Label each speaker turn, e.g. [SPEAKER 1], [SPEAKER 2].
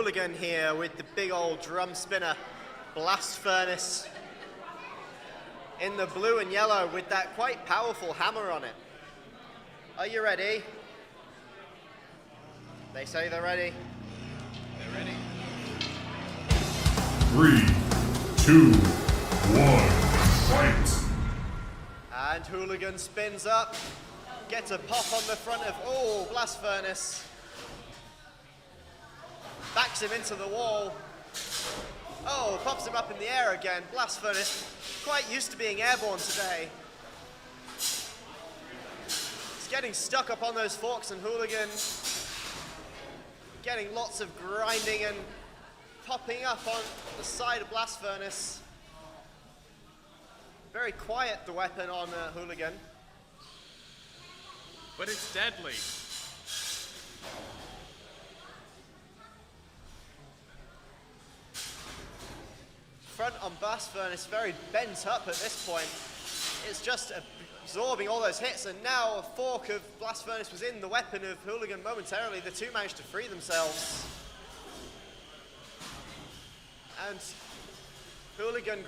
[SPEAKER 1] Hooligan here with the big old drum spinner, blast furnace in the blue and yellow with that quite powerful hammer on it. Are you ready? They say they're ready.
[SPEAKER 2] They're ready.
[SPEAKER 3] 3, 2, 1, fight!
[SPEAKER 1] And Hooligan spins up, gets a pop on the front of, blast furnace. Backs him into the wall. Pops him up in the air again. Blast furnace, quite used to being airborne today. He's getting stuck up on those forks, and Hooligan getting lots of grinding and popping up on the side of blast furnace. Very quiet, the weapon on Hooligan.
[SPEAKER 2] But it's deadly.
[SPEAKER 1] Front on blast furnace, very bent up at this point. It's just absorbing all those hits, and now a fork of blast furnace was in the weapon of Hooligan momentarily. The two managed to free themselves. And Hooligan